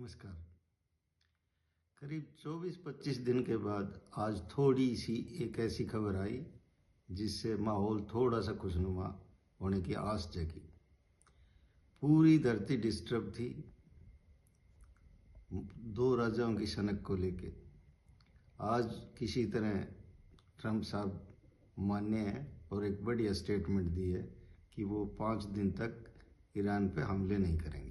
नमस्कार। करीब 24-25 दिन के बाद आज थोड़ी सी एक ऐसी खबर आई जिससे माहौल थोड़ा सा खुशनुमा होने की आस जगी। पूरी धरती डिस्टर्ब थी दो राजाओं की सनक को लेके। आज किसी तरह ट्रंप साहब मान्य है और एक बढ़िया स्टेटमेंट दी है कि वो 5 दिन तक ईरान पे हमले नहीं करेंगे।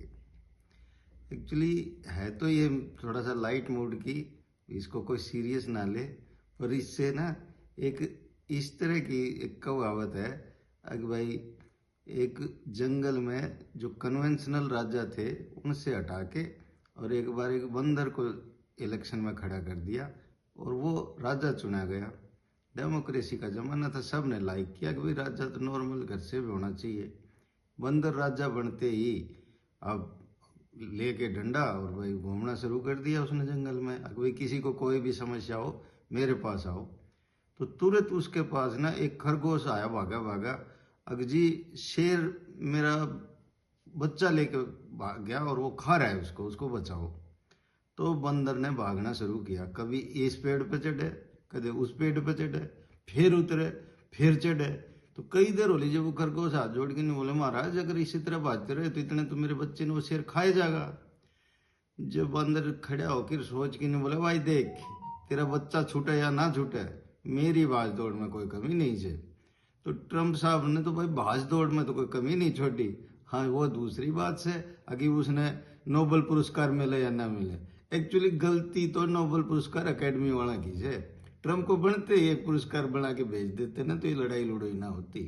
एक्चुअली है तो ये थोड़ा सा लाइट मूड की, इसको कोई सीरियस ना ले, पर इससे ना एक इस तरह की एक कहावत है कि भाई एक जंगल में जो कन्वेंशनल राजा थे उनसे हटा के और एक बार एक बंदर को इलेक्शन में खड़ा कर दिया और वो राजा चुना गया। डेमोक्रेसी का जमाना था, सब ने लाइक किया कि भाई राजा तो नॉर्मल घर से भी होना चाहिए। बंदर राजा बनते ही अब लेके डंडा और भाई घूमना शुरू कर दिया उसने जंगल में। अगर भाई किसी को कोई भी समस्या हो मेरे पास आओ। तो तुरंत उसके पास ना एक खरगोश आया भागा भागा, अगजी शेर मेरा बच्चा लेके भाग गया और वो खा रहा है उसको, उसको बचाओ। तो बंदर ने भागना शुरू किया, कभी इस पेड़ पे चढ़े कभी उस पेड़ पे चढ़े, फिर उतरे फिर चढ़े। तो कई देर हो ली जब वो खरगोश हाथ जोड़ के नहीं बोले महाराज अगर इसी तरह भागते रहे तो इतने तो मेरे बच्चे ने वो शेर खाए जाएगा। जब बंदर खड़ा होकर सोच के नहीं बोले भाई देख तेरा बच्चा छूटे या ना छूटे मेरी भाज दौड़ में कोई कमी नहीं है। तो ट्रंप साहब ने तो भाई भाज दौड़ में तो कोई कमी नहीं छोड़ी। हाँ वो दूसरी बात से अगर उसने नोबेल पुरस्कार मिले या ना मिले, एक्चुअली गलती तो नोबेल पुरस्कार अकेडमी वाला की है। ट्रंप को बनते ही एक पुरस्कार बना के भेज देते ना तो ये लड़ाई लड़ाई ना होती।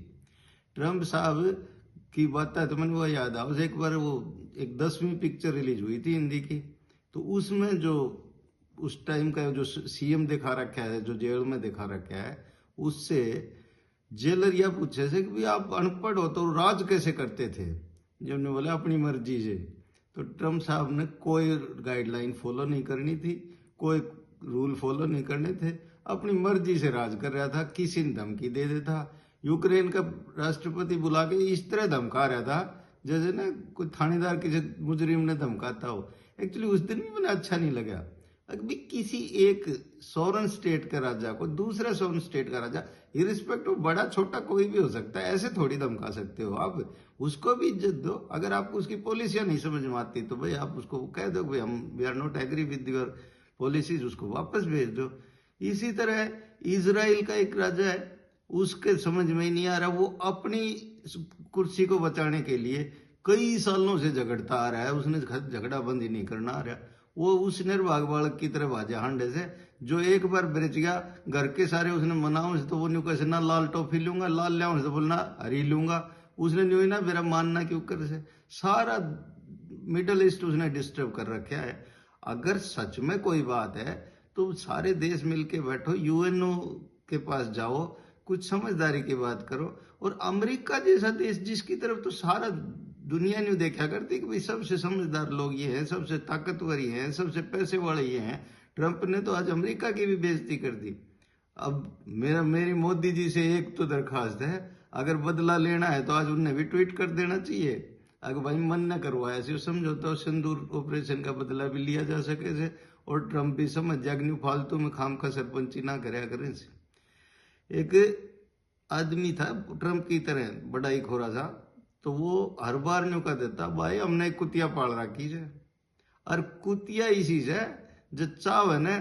ट्रंप साहब की बात है तो मैंने वो याद आ, एक बार वो एक 10वीं पिक्चर रिलीज हुई थी हिंदी की, तो उसमें जो उस टाइम का जो सीएम दिखा रखा है, जो जेल में दिखा रखा है, उससे जेलर यह पूछे से कि भाई आप अनपढ़ हो तो राज कैसे करते थे। जब ने बोला अपनी मर्जी से। तो ट्रंप साहब ने कोई गाइडलाइन फॉलो नहीं करनी थी, कोई रूल फॉलो नहीं करने थे, अपनी मर्जी से राज कर रहा था। किसी ने धमकी दे देता, यूक्रेन का राष्ट्रपति बुला के इस तरह धमका रहा था जैसे ना कोई थानेदार किसी मुजरिम ने धमकाता हो। एक्चुअली उस दिन भी मुझे अच्छा नहीं लगा। अभी किसी एक सॉवरेन स्टेट का राजा को दूसरा सॉवरेन स्टेट का राजा, इरिस्पेक्ट ऑफ बड़ा छोटा कोई भी हो सकता है, ऐसे थोड़ी धमका सकते हो आप। उसको भी इज्जत दो। अगर आपको उसकी पॉलिसियां नहीं समझ में आती तो भाई आप उसको कह दो भाई हम we are not agree with your policies, उसको वापस भेज दो। इसी तरह इजराइल का एक राजा है, उसके समझ में ही नहीं आ रहा, वो अपनी कुर्सी को बचाने के लिए कई सालों से झगड़ता आ रहा है, उसने झगड़ा बंद ही नहीं करना आ रहा। वो उस निर्भाग बालक की तरह भाजा हांडे से, जो एक बार बच गया घर के सारे उसने मनाओ से तो वो न्यू कैसे ना लाल टॉफी लूंगा, लाल लिया से बोलना हरी लूंगा, उसने न्यू ही ना मेरा मानना क्यों कर से सारा मिडल ईस्ट उसने डिस्टर्ब कर रखा है। अगर सच में कोई बात है तो सारे देश मिलके बैठो, यूएनओ के पास जाओ, कुछ समझदारी की बात करो। और अमेरिका जैसा देश जिसकी तरफ तो सारा दुनिया नहीं देखा करती कि भाई सबसे समझदार लोग ये हैं, सबसे ताकतवर ये हैं, सबसे पैसे वाले ये हैं, ट्रंप ने तो आज अमेरिका की भी बेइज्जती कर दी। अब मेरी मोदी जी से एक तो दरखास्त है, अगर बदला लेना है तो आज उन्हें भी ट्वीट कर देना चाहिए। अगर भाई मन न करवाया से समझौता और सिंदूर ऑपरेशन का बदला भी लिया जा सके से, और ट्रंप भी समझ जाए फालतू में खाम का सरपंची ना कराया करें से। एक आदमी था ट्रंप की तरह बड़ा ही खोरा था, तो वो हर बार न्यू कह देता भाई हमने एक कुतिया पाल रखी है, और कुतिया इसी से जो चाव है ना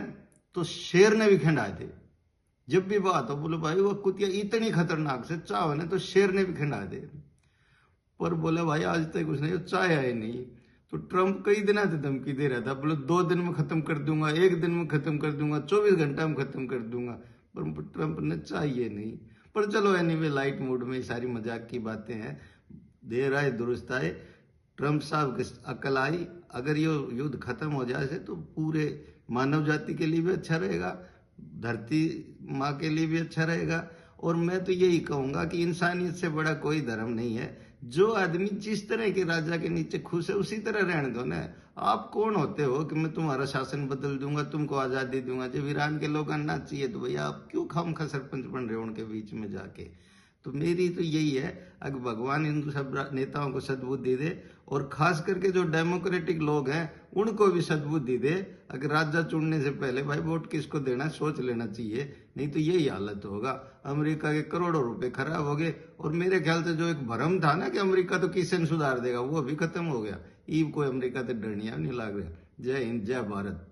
तो शेर ने भी खिंडा दे। जब भी बात हो बोले भाई वो कुतिया इतनी खतरनाक से चाव है ना तो शेर ने भी खिंडा दे। पर बोले भाई आज तक उसने चाय आए नहीं। तो ट्रंप कई दिन से धमकी दे रहा था, बोले 2 दिन में खत्म कर दूंगा, 1 दिन में खत्म कर दूंगा, 24 घंटा में खत्म कर दूंगा, पर ट्रंप ने चाहिए नहीं। पर चलो एनीवे लाइट मूड में सारी मजाक की बातें हैं, देर आए दुरुस्त आए। ट्रंप साहब की अकल आई, अगर ये युद्ध खत्म हो जाए तो पूरे मानव जाति के लिए भी अच्छा रहेगा, धरती माँ के लिए भी अच्छा रहेगा। और मैं तो यही कहूंगा कि इंसानियत से बड़ा कोई धर्म नहीं है। जो आदमी जिस तरह के राजा के नीचे खुश है उसी तरह रहने दो ना। आप कौन होते हो कि मैं तुम्हारा शासन बदल दूंगा, तुमको आजादी दूंगा। जब ईरान के लोग आना चाहिए तो भैया आप क्यों खामखा सरपंच बन रहे हो उनके बीच में जाके। तो मेरी तो यही है, अगर भगवान इन सब नेताओं को सद्बुद्धि दे, और खास करके जो डेमोक्रेटिक लोग हैं उनको भी सद्बुद्धि दे। अगर राजा चुनने से पहले भाई वोट किसको देना सोच लेना चाहिए, नहीं तो यही हालत होगा। अमेरिका के करोड़ों रुपए खराब हो गए, और मेरे ख्याल से जो एक भ्रम था ना कि अमेरिका तो किशन सुधार देगा, वो अभी खत्म हो गया। ईब कोई अमेरिका से डरनिया नहीं लग रहा। जय हिंद, जय भारत।